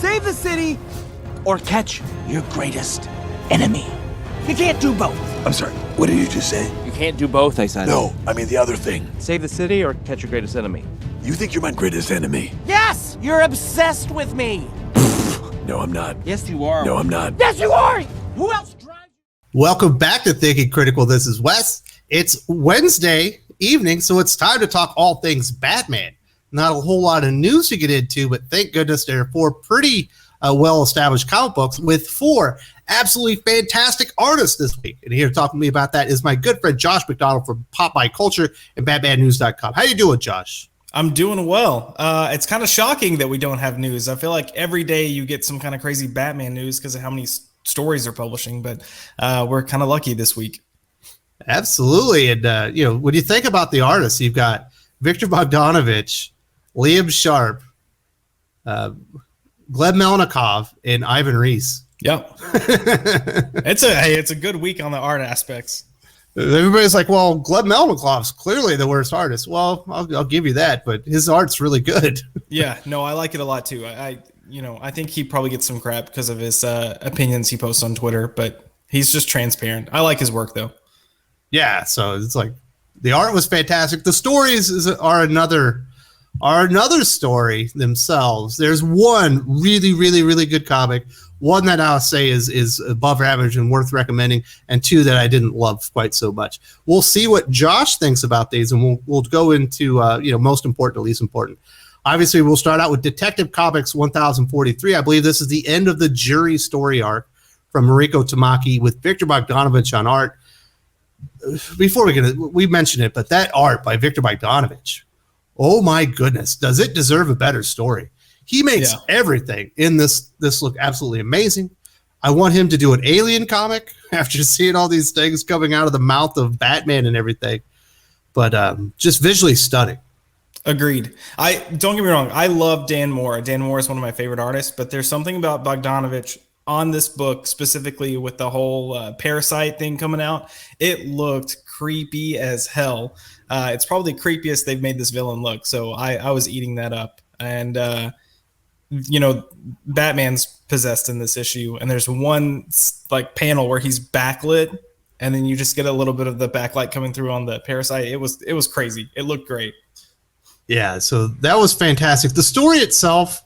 Save the city or catch your greatest enemy. You can't do both. I'm sorry, what did you just say? You can't do both, I said. No, I mean the other thing. Save the city or catch your greatest enemy. You think you're my greatest enemy? Yes! You're obsessed with me! No, I'm not. Yes, you are. No, I'm not. Yes, you are! Who else drives you? Welcome back to Thinking Critical. This is Wes. It's Wednesday evening, so it's time to talk all things Batman. Not a whole lot of news to get into, but thank goodness there are four pretty well-established comic books with four absolutely fantastic artists this week. And here to talk to me about that is my good friend Josh McDonald from Pop by Culture and BatmanNews.com. How you doing, Josh? I'm doing well. It's kind of shocking that we don't have news. I feel like every day you get some kind of crazy Batman news because of how many stories they're publishing, but we're kind of lucky this week. Absolutely. And, when you think about the artists, you've got Victor Bogdanovic, Liam Sharp, Gleb Melnikov, and Ivan Reis. Yep. It's a good week on the art aspects. Everybody's like, well, Gleb Melnikov's clearly the worst artist. Well, I'll give you that, but his art's really good. Yeah, no, I like it a lot too. I think he probably gets some crap because of his opinions he posts on Twitter, but he's just transparent. I like his work though. Yeah, so it's like the art was fantastic. The stories are another story themselves. There's one really, really, really good comic. One that I'll say is above average and worth recommending, and two that I didn't love quite so much. We'll see what Josh thinks about these, and we'll go into most important to least important. Obviously, we'll start out with Detective Comics 1043. I believe this is the end of the Jury story arc from Mariko Tamaki with Victor Bogdanovich on art. Before we mention it, but that art by Victor Bogdanovich, oh my goodness, does it deserve a better story? He makes everything in this look absolutely amazing. I want him to do an Alien comic after seeing all these things coming out of the mouth of Batman and everything. But just visually stunning. Agreed. Don't get me wrong. I love Dan Moore. Dan Moore is one of my favorite artists, but there's something about Bogdanovich on this book, specifically with the whole Parasite thing coming out. It looked creepy as hell. It's probably the creepiest they've made this villain look. So I was eating that up. And, Batman's possessed in this issue. And there's one like panel where he's backlit. And then you just get a little bit of the backlight coming through on the Parasite. It was crazy. It looked great. Yeah, so that was fantastic. The story itself,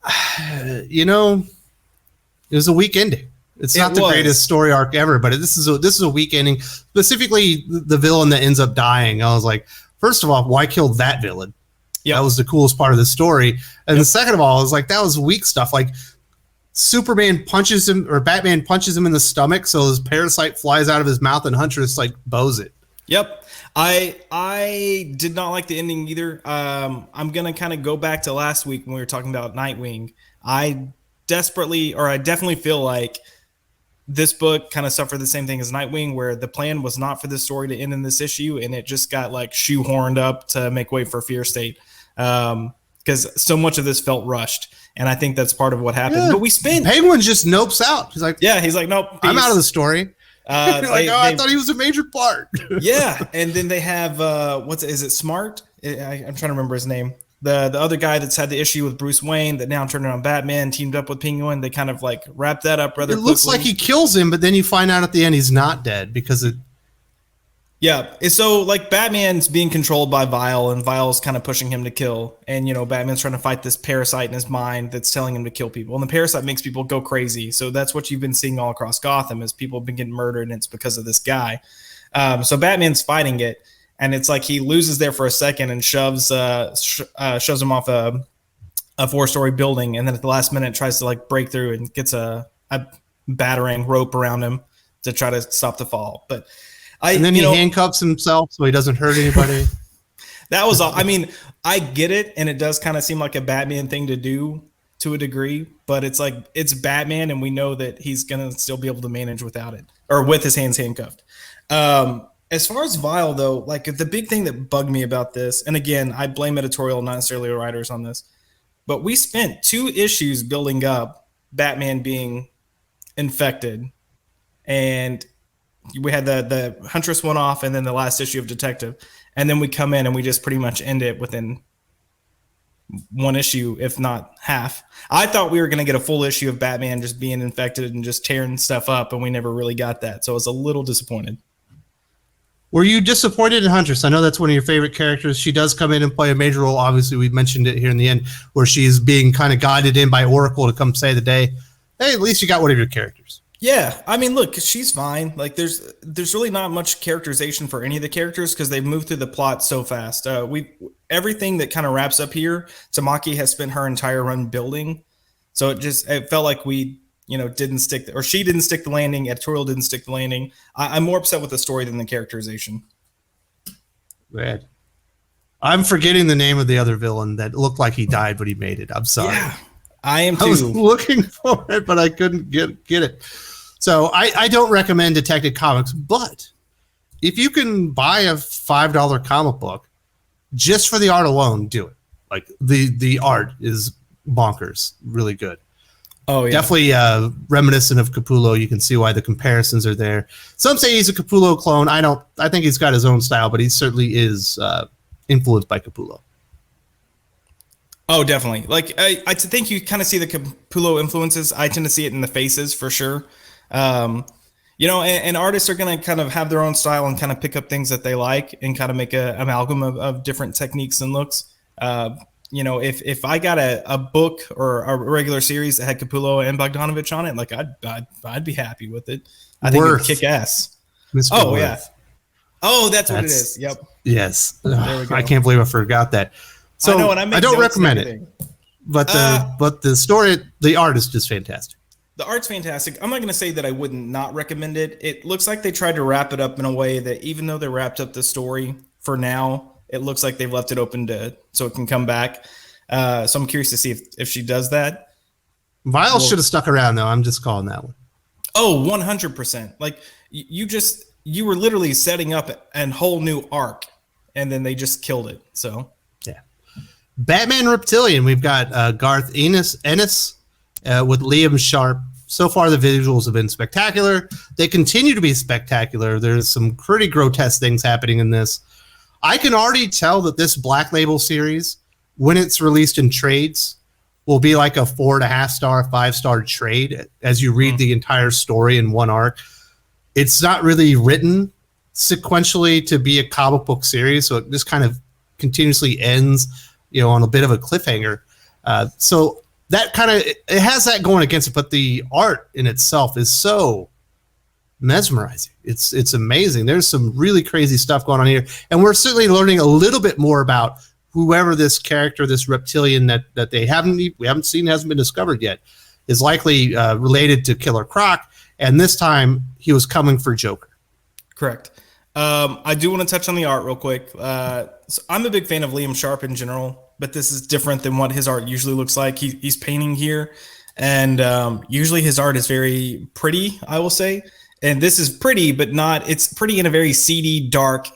it was a weak ending. It's not the greatest story arc ever, but this is a weak ending. Specifically, the villain that ends up dying. I was like, first of all, why kill that villain? Yeah, that was the coolest part of the story. And the second of all, is like that was weak stuff. Like Superman punches him or Batman punches him in the stomach, so his parasite flies out of his mouth, and Huntress like bows it. Yep. I did not like the ending either. I'm gonna kind of go back to last week when we were talking about Nightwing. I definitely feel like this book kind of suffered the same thing as Nightwing, where the plan was not for this story to end in this issue, and it just got like shoehorned up to make way for Fear State. Because so much of this felt rushed, and I think that's part of what happened. But we spent Penguin just nopes out. He's like, nope, peace. I'm out of the story. I thought he was a major part. Yeah, and then they have is it Smart? I'm trying to remember his name. The other guy that's had the issue with Bruce Wayne that now turned around Batman, teamed up with Penguin. They kind of like wrapped that up rather quickly. It looks like he kills him, but then you find out at the end he's not dead because it. Yeah, so like Batman's being controlled by Vile, and Vile's kind of pushing him to kill. And, Batman's trying to fight this parasite in his mind that's telling him to kill people. And the parasite makes people go crazy. So that's what you've been seeing all across Gotham is people have been getting murdered, and it's because of this guy. So Batman's fighting it, and it's like he loses there for a second and shoves him off a 4-story building, and then at the last minute tries to like break through and gets a battering rope around him to try to stop the fall. But and then he handcuffs himself so he doesn't hurt anybody. That was all. I mean, I get it, and it does kind of seem like a Batman thing to do to a degree, but it's like it's Batman, and we know that he's gonna still be able to manage without it or with his hands handcuffed. As far as Vile, though, like the big thing that bugged me about this, and again, I blame editorial, not necessarily writers on this, but we spent 2 issues building up Batman being infected, and we had the Huntress one off, and then the last issue of Detective, and then we come in and we just pretty much end it within one issue, if not half. I thought we were going to get a full issue of Batman just being infected and just tearing stuff up, and we never really got that. So I was a little disappointed. Were you disappointed in Huntress? I know that's one of your favorite characters. She does come in and play a major role. Obviously, we mentioned it here in the end, where she's being kind of guided in by Oracle to come save the day. Hey, at least you got one of your characters. Yeah, I mean, look, she's fine. Like, there's really not much characterization for any of the characters because they've moved through the plot so fast. Everything that kind of wraps up here, Tamaki has spent her entire run building, so it felt like we, didn't stick, or she didn't stick the landing. Editorial didn't stick the landing. I'm more upset with the story than the characterization. Red. I'm forgetting the name of the other villain that looked like he died, but he made it. I'm sorry. Yeah, I am too. I was looking for it, but I couldn't get it. So I don't recommend Detective Comics, but if you can buy a $5 comic book just for the art alone, do it. Like the art is bonkers, really good. Oh yeah, definitely reminiscent of Capullo. You can see why the comparisons are there. Some say he's a Capullo clone. I think he's got his own style, but he certainly is influenced by Capullo. Oh, definitely. Like I think you kind of see the Capullo influences. I tend to see it in the faces for sure. And artists are going to kind of have their own style and kind of pick up things that they like and kind of make an amalgam of different techniques and looks. If I got a book or a regular series that had Capullo and Bogdanovic on it, like I'd be happy with it. I think it would kick ass. Mr. Oh, Worth. yeah. Oh, that's what it is. Yep. Yes. There we go. I can't believe I forgot that. So I know, and I don't recommend it. But the story, the art is just fantastic. The art's fantastic. I'm not going to say that I wouldn't not recommend it. It looks like they tried to wrap it up in a way that even though they wrapped up the story for now, it looks like they've left it open so it can come back. So I'm curious to see if she does that. Vile should have stuck around, though. I'm just calling that one. Oh, 100%. Like you were literally setting up a whole new arc, and then they just killed it. So yeah. Batman Reptilian. We've got Garth Ennis with Liam Sharp. So far, the visuals have been spectacular. They continue to be spectacular. There's some pretty grotesque things happening in this. I can already tell that this Black Label series, when it's released in trades, will be like a 4.5 star, 5-star trade as you read the entire story in one arc. It's not really written sequentially to be a comic book series, so it just kind of continuously ends, on a bit of a cliffhanger. So that kind of, it has that going against it, but the art in itself is so mesmerizing. It's amazing. There's some really crazy stuff going on here, and we're certainly learning a little bit more about whoever this character, this Reptilian that we haven't seen, hasn't been discovered yet, is likely related to Killer Croc, and this time he was coming for Joker. Correct. I do want to touch on the art real quick. So I'm a big fan of Liam Sharp in general, but this is different than what his art usually looks like. He's painting here, and usually his art is very pretty, I will say. And this is pretty, but it's pretty in a very seedy, dark,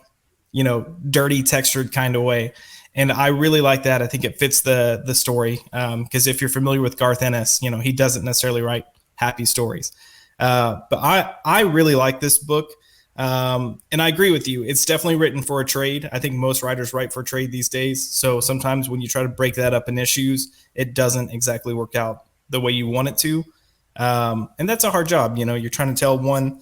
dirty, textured kind of way. And I really like that. I think it fits the story. Because if you're familiar with Garth Ennis, he doesn't necessarily write happy stories. But I really like this book. And I agree with you. It's definitely written for a trade. I think most writers write for trade these days. So sometimes when you try to break that up in issues, it doesn't exactly work out the way you want it to. And that's a hard job. You're trying to tell one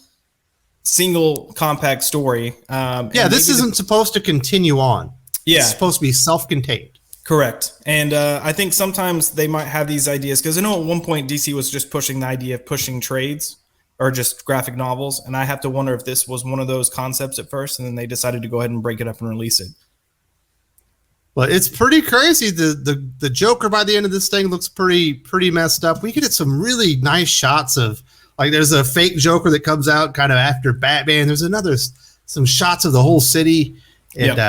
single compact story. This isn't supposed to continue on. Yeah. It's supposed to be self-contained. Correct. And I think sometimes they might have these ideas, because I know at one point DC was just pushing the idea of pushing trades or just graphic novels. And I have to wonder if this was one of those concepts at first, and then they decided to go ahead and break it up and release it. Well, it's pretty crazy. The Joker by the end of this thing looks pretty messed up. We get some really nice shots of, like, there's a fake Joker that comes out kind of after Batman. There's some shots of the whole city. And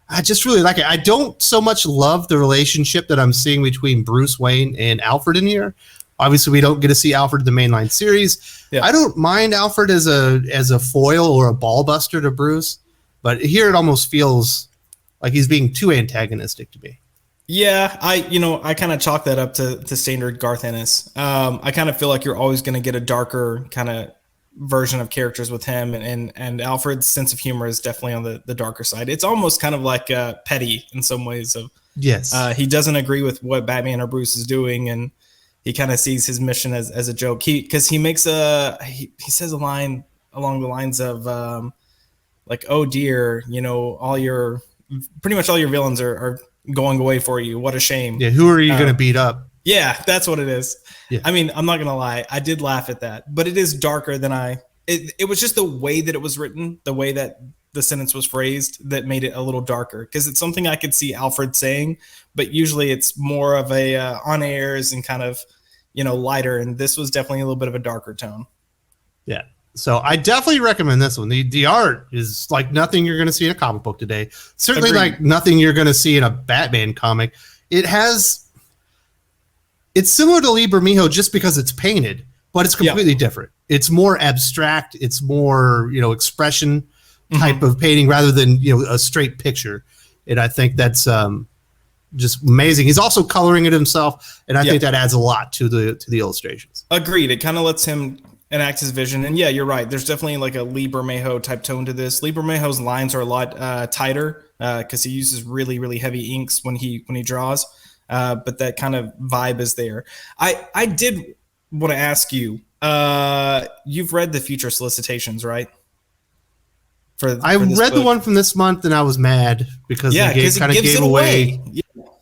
I just really like it. I don't so much love the relationship that I'm seeing between Bruce Wayne and Alfred in here. Obviously, we don't get to see Alfred in the mainline series. Yeah. I don't mind Alfred as a foil or a ball buster to Bruce, but here it almost feels like he's being too antagonistic to me. Yeah, I kind of chalk that up to standard Garth Ennis. I kind of feel like you're always going to get a darker kind of version of characters with him, and Alfred's sense of humor is definitely on the darker side. It's almost kind of like petty in some ways, of Yes. He doesn't agree with what Batman or Bruce is doing, and he kind of sees his mission as a joke. He says a line along the lines of like, oh dear, pretty much all your villains are going away for you. What a shame. Yeah, who are you going to beat up? Yeah, that's what it is. Yeah. I mean, I'm not going to lie. I did laugh at that, but it is darker than it was just the way that it was written, the way that the sentence was phrased that made it a little darker, because it's something I could see Alfred saying, but usually it's more of a on airs and kind of, lighter. And this was definitely a little bit of a darker tone. Yeah. So I definitely recommend this one. The art is like nothing you're going to see in a comic book today. Certainly Agreed. like nothing you're going to see in a Batman comic. It's similar to Lee Bermejo just because it's painted, but it's completely different. It's more abstract. It's more, expression type of painting rather than, a straight picture. And I think that's just amazing. He's also coloring it himself, and I think that adds a lot to the illustrations. Agreed. It kind of lets him enact his vision. And yeah, you're right. There's definitely like a Lee Bermejo type tone to this. Lee Bermejo's lines are a lot tighter because he uses really, really heavy inks when he draws. But that kind of vibe is there. I did want to ask you, you've read the future solicitations, right? I read the one from this month and I was mad because they kind of gave away.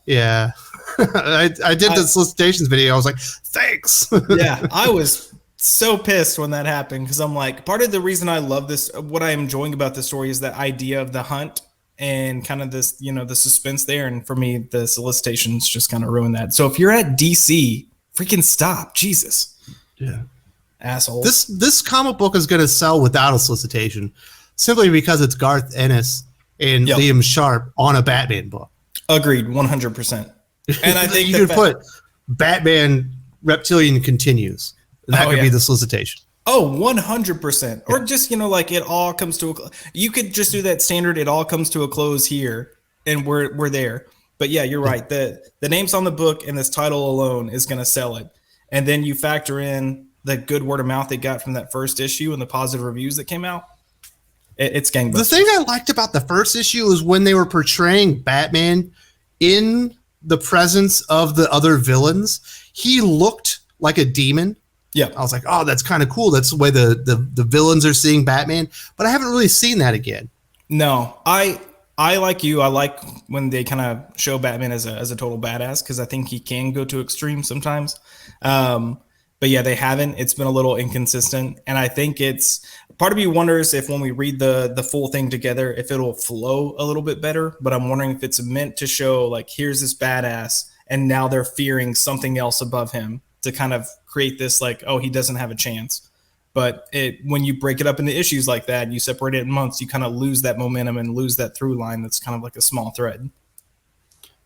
Yeah. I did the solicitations video. I was like, thanks. Yeah, I was so pissed when that happened because I'm like, part of the reason I love this, what I'm enjoying about the story is that idea of the hunt and kind of this, the suspense there. And for me, the solicitations just kind of ruined that. So if you're at DC, freaking stop. Jesus. Yeah. Asshole. This comic book is going to sell without a solicitation simply because it's Garth Ennis and Liam Sharp on a Batman book. Agreed. 100%. And I think you could put Batman Reptilian continues. And that could be the solicitation. Oh, 100%. Or just, like it all comes to you could just do that standard. It all comes to a close here and we're there. But yeah, you're right. The names on the book and this title alone is going to sell it. And then you factor in the good word of mouth they got from that first issue and the positive reviews that came out. It's gangbusters. The thing I liked about the first issue is when they were portraying Batman in the presence of the other villains, he looked like a demon. Yeah. I was like, oh, that's kind of cool. That's the way the villains are seeing Batman. But I haven't really seen that again. No, I like you. I like when they kind of show Batman as a total badass because I think he can go to extremes sometimes. But yeah, they haven't. It's been a little inconsistent. And I think it's part of me wonders if when we read the full thing together, if it'll flow a little bit better. But I'm wondering if it's meant to show like, here's this badass and now they're fearing something else above him to kind of create this like, oh, he doesn't have a chance. But when you break it up into issues like that, you separate it in months, you kind of lose that momentum and lose that through line that's kind of like a small thread.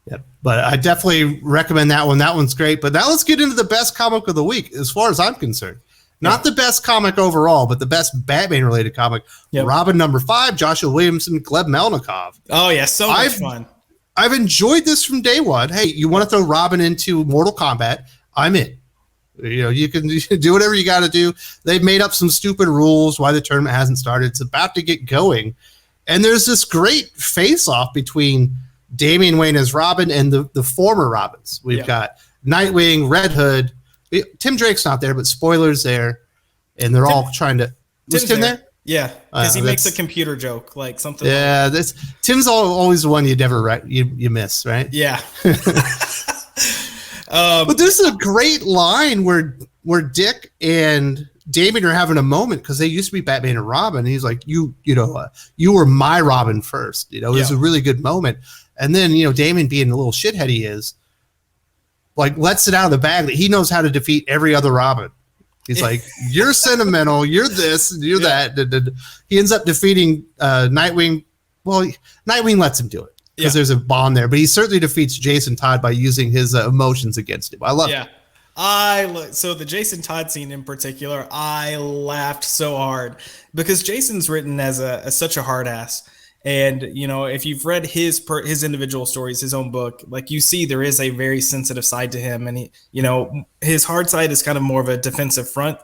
Yeah, but I definitely recommend that one. That one's great. But now let's get into the best comic of the week, as far as I'm concerned. Not the best comic overall, but the best Batman-related comic. Yep. Robin #5, Joshua Williamson, Gleb Melnikov. Oh, yeah, so much fun. I've enjoyed this from day one. Hey, you want to throw Robin into Mortal Kombat? I'm in. You can do whatever you got to do. They've made up some stupid rules why the tournament hasn't started. It's about to get going. And there's this great face-off between Damian Wayne as Robin and the former Robins. We've got Nightwing, Red Hood. Tim Drake's not there, but spoilers there. And they're all trying to... Was Tim there? Yeah, because he makes a computer joke, like something. Yeah, Tim's always the one you never you miss, right? Yeah. But there's a great line where Dick and Damian are having a moment because they used to be Batman and Robin. And he's like, you were my Robin first. It was a really good moment. And then, Damian being the little shithead he is, like lets it out of the bag that he knows how to defeat every other Robin. He's like, you're sentimental, you're this, you're that. He ends up defeating Nightwing. Well, Nightwing lets him do it because there's a bond there. But he certainly defeats Jason Todd by using his emotions against him. I love it. So the Jason Todd scene in particular, I laughed so hard because Jason's written as such a hard ass. And, if you've read his individual stories, his own book, like you see, there is a very sensitive side to him. And he, his hard side is kind of more of a defensive front.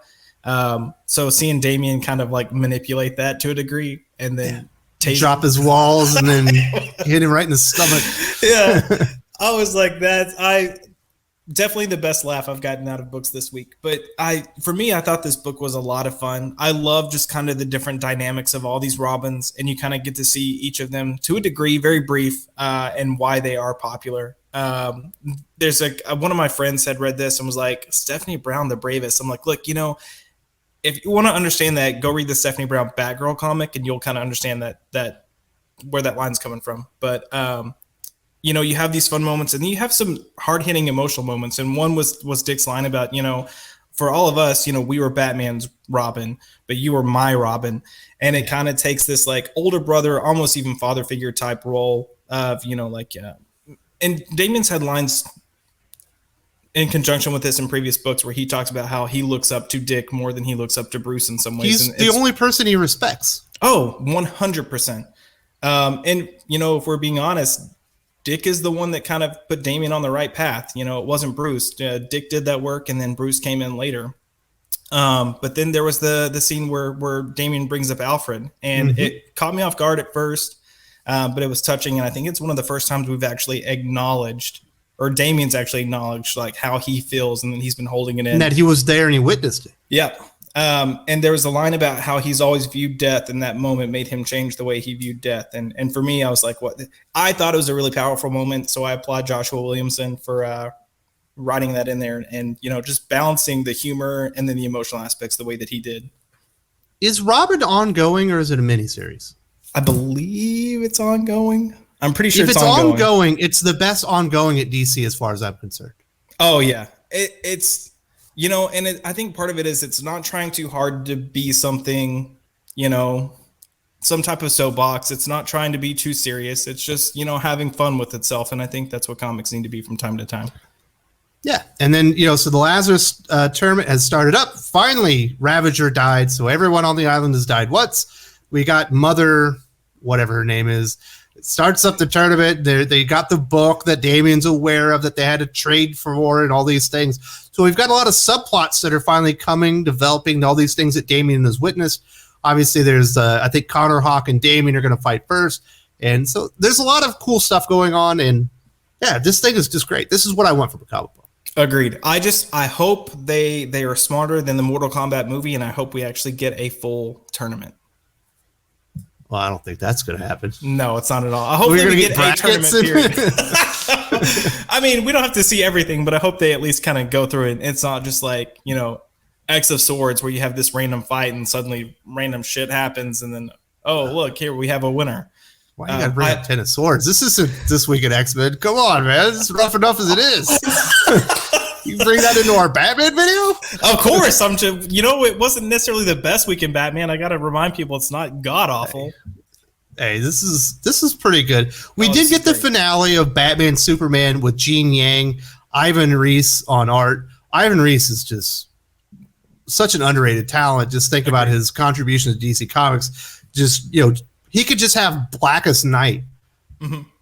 So seeing Damian kind of like manipulate that to a degree and then drop his walls and then hit him right in the stomach. Yeah. I was like, I definitely the best laugh I've gotten out of books this week. But for me, I thought this book was a lot of fun. I love just kind of the different dynamics of all these Robins, and you kind of get to see each of them to a degree, very brief, and why they are popular. There's one of my friends had read this and was like, Stephanie Brown, the bravest. I'm like, look, if you want to understand that, go read the Stephanie Brown Batgirl comic, and you'll kind of understand that where that line's coming from. But you have these fun moments, and then you have some hard-hitting emotional moments. And one was Dick's line about, for all of us, we were Batman's Robin, but you were my Robin. And it kind of takes this like older brother, almost even father figure type role of, and Damien's had lines in conjunction with this in previous books where he talks about how he looks up to Dick more than he looks up to Bruce in some ways. He's the only person he respects. Oh, 100%. And, if we're being honest, Dick is the one that kind of put Damien on the right path. It wasn't Bruce. Dick did that work, and then Bruce came in later. But then there was the scene where Damien brings up Alfred, and it caught me off guard at first, but it was touching. And I think it's one of the first times we've actually acknowledged, or Damien's actually acknowledged, like how he feels, and then he's been holding it in. And that he was there and he witnessed it. Yeah. And there was a line about how he's always viewed death, and that moment made him change the way he viewed death. And for me, I was like, what? I thought it was a really powerful moment. So I applaud Joshua Williamson for writing that in there and, just balancing the humor and then the emotional aspects the way that he did. Is Robin ongoing, or is it a miniseries? I believe it's ongoing. I'm pretty sure if it's ongoing, it's the best ongoing at DC as far as I'm concerned. Oh, yeah. It's... I think part of it is it's not trying too hard to be something, some type of soapbox. It's not trying to be too serious. It's just, having fun with itself. And I think that's what comics need to be from time to time. Yeah. And then, so the Lazarus tournament has started up. Finally, Ravager died. So everyone on the island has died. We got Mother, whatever her name is. It starts up the tournament. They got the book that Damien's aware of that they had to trade for and all these things. So we've got a lot of subplots that are finally developing all these things that Damien has witnessed. Obviously, there's, I think Connor, Hawk, and Damien are going to fight first. And so there's a lot of cool stuff going on. And yeah, this thing is just great. This is what I want from a comic book. Agreed. I hope they are smarter than the Mortal Kombat movie, and I hope we actually get a full tournament. Well, I don't think that's going to happen. No, it's not at all. I hope we're going to get a tournament period. I mean, we don't have to see everything, but I hope they at least kind of go through it. It's not just like, X of Swords where you have this random fight and suddenly random shit happens and then, look, here we have a winner. Why you got to bring up 10 of Swords? This isn't This Week at X-Men. Come on, man. This is rough enough as it is. You bring that into our Batman video? Of course. It wasn't necessarily the best week in Batman. I got to remind people it's not god awful. Hey, this is pretty good. We did get the finale of Batman Superman with Gene Yang, Ivan Reis on art. Ivan Reis is just such an underrated talent. Just think about his contribution to DC Comics. Just, he could just have Blackest Night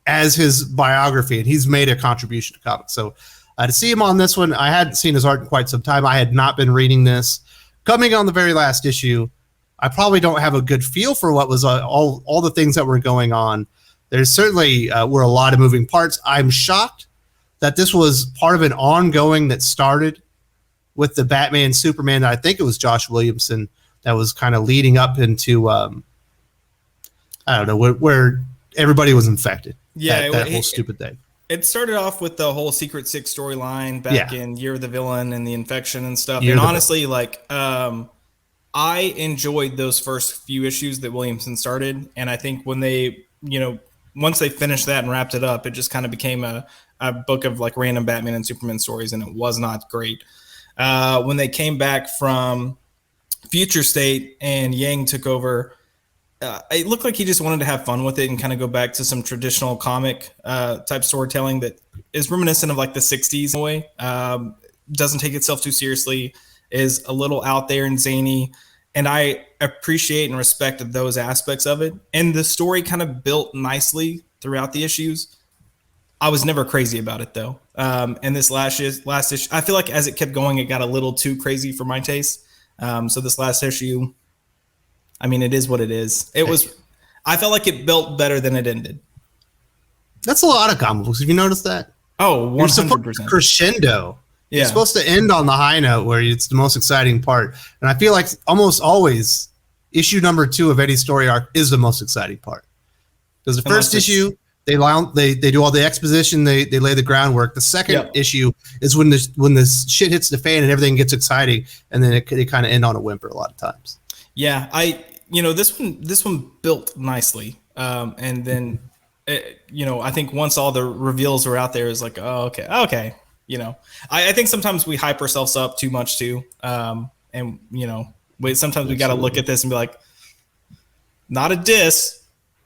as his biography, and he's made a contribution to comics. So to see him on this one, I hadn't seen his art in quite some time. I had not been reading this. Coming on the very last issue, I probably don't have a good feel for what was all the things that were going on. There's certainly were a lot of moving parts. I'm shocked that this was part of an ongoing that started with the Batman Superman. I think it was Josh Williamson that was kind of leading up into I don't know where everybody was infected. Yeah, that whole stupid thing. It started off with the whole Secret Six storyline back in Year of the Villain and the infection and stuff. And honestly, I enjoyed those first few issues that Williamson started. And I think when they, once they finished that and wrapped it up, it just kind of became a book of like random Batman and Superman stories. And it was not great. When they came back from Future State and Yang took over, it looked like he just wanted to have fun with it and kind of go back to some traditional comic type storytelling that is reminiscent of like the 60s in a way. Doesn't take itself too seriously, is a little out there and zany. And I appreciate and respect those aspects of it. And the story kind of built nicely throughout the issues. I was never crazy about it though. And this last issue, I feel like as it kept going, it got a little too crazy for my taste. So this last issue, I mean, it is what it is. I felt like it built better than it ended. That's a lot of comic books. Have you noticed that? Oh, You're supposed to 100%. crescendo. Yeah. It's supposed to end on the high note where it's the most exciting part. And I feel like almost always issue number 2 of any story arc is the most exciting part. Because the first issue, they do all the exposition, they lay the groundwork. The second issue is when this shit hits the fan and everything gets exciting, and then it kind of end on a whimper a lot of times. Yeah, this one built nicely, and then I think once all the reveals are out there, is like, oh, okay. I think sometimes we hype ourselves up too much too, and sometimes we got to look at this and be like, not a diss,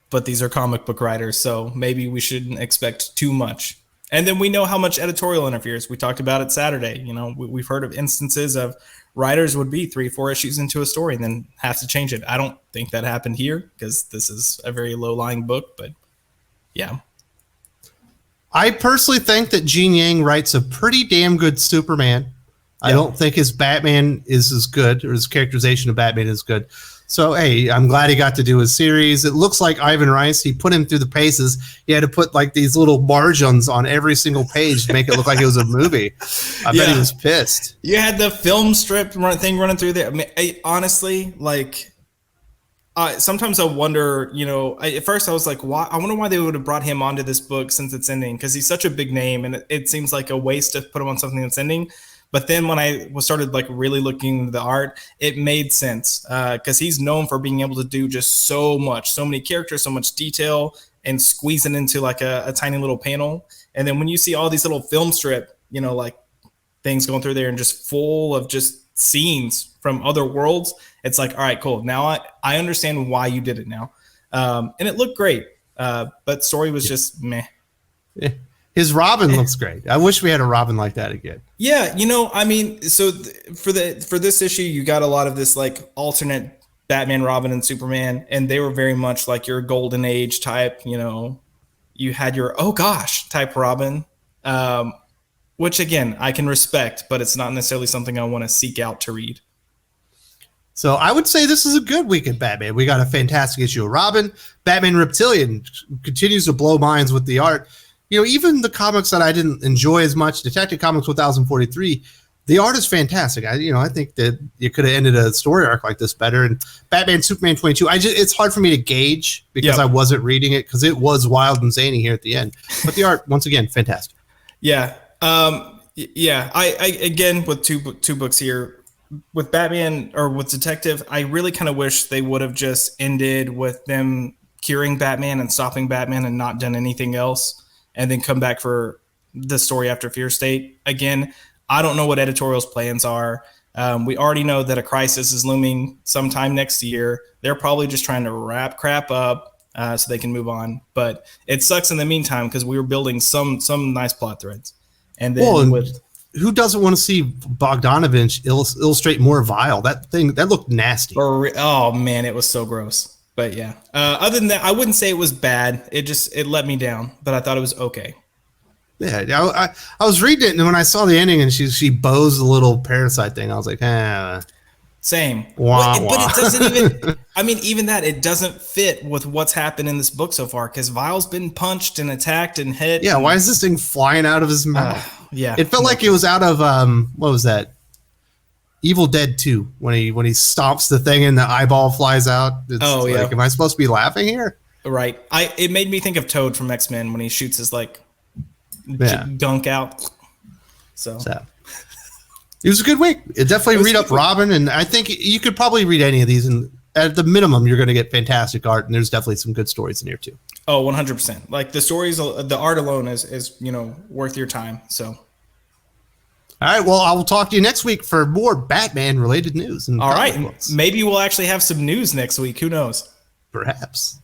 but these are comic book writers, so maybe we shouldn't expect too much. And then we know how much editorial interferes. We talked about it Saturday. We've heard of instances of writers would be 3-4 issues into a story and then have to change it. I don't think that happened here because this is a very low-lying book, but yeah. I personally think that Gene Yang writes a pretty damn good Superman. I don't think his Batman is as good, or his characterization of Batman is good. So, hey, I'm glad he got to do his series. It looks like Ivan Rice, he put him through the paces. He had to put like these little margins on every single page to make it look like it was a movie. I bet he was pissed. You had the film strip thing running through there. I mean, honestly, like, sometimes I wonder, at first I was like, why? I wonder why they would have brought him onto this book since it's ending, because he's such a big name, and it seems like a waste to put him on something that's ending. But then when I started like really looking at the art, it made sense because he's known for being able to do just so many characters, so much detail, and squeezing into like a tiny little panel. And then when you see all these little film strip, like things going through there and just full of just scenes from other worlds, it's like, all right, cool. Now I understand why you did it now. And it looked great, but story was just meh. Yeah. His Robin looks great. I wish we had a Robin like that again. Yeah, I mean, so for this issue, you got a lot of this like alternate Batman, Robin, and Superman, and they were very much like your golden age type. You had your oh gosh type Robin, which again I can respect, but it's not necessarily something I want to seek out to read. So I would say this is a good week at Batman. We got a fantastic issue of Robin. Batman Reptilian continues to blow minds with the art. Even the comics that I didn't enjoy as much, Detective Comics 1043, the art is fantastic. I think that you could have ended a story arc like this better. And Batman Superman 22, it's hard for me to gauge because I wasn't reading it because it was wild and zany here at the end. But the art, once again, fantastic. Yeah. I again with two books here with Batman or with Detective, I really kind of wish they would have just ended with them curing Batman and stopping Batman and not done anything else, and then come back for the story after Fear State. Again, I don't know what editorial's plans are. We already know that a crisis is looming sometime next year. They're probably just trying to wrap crap up so they can move on. But it sucks in the meantime because we were building some nice plot threads. And then who doesn't want to see Bogdanovic illustrate more Vile? That looked nasty. Oh man, it was so gross. But yeah, other than that, I wouldn't say it was bad. It let me down, but I thought it was okay. Yeah, I was reading it, and when I saw the ending and she bows the little parasite thing, I was like, Same. Wah, but it doesn't even, I mean, even that, it doesn't fit with what's happened in this book so far, because Vile's been punched and attacked and hit. Yeah, why is this thing flying out of his mouth? Yeah. It felt like it was out of, what was that? Evil Dead 2, when he stomps the thing and the eyeball flies out. Am I supposed to be laughing here? Right. It made me think of Toad from X-Men when he shoots his gunk out. So. It was a good week. It definitely read up Robin, and I think you could probably read any of these, and at the minimum, you're going to get fantastic art, and there's definitely some good stories in here too. Oh, 100%. Like the stories, the art alone is worth your time. So. All right, well, I will talk to you next week for more Batman-related news. All right, maybe we'll actually have some news next week. Who knows? Perhaps.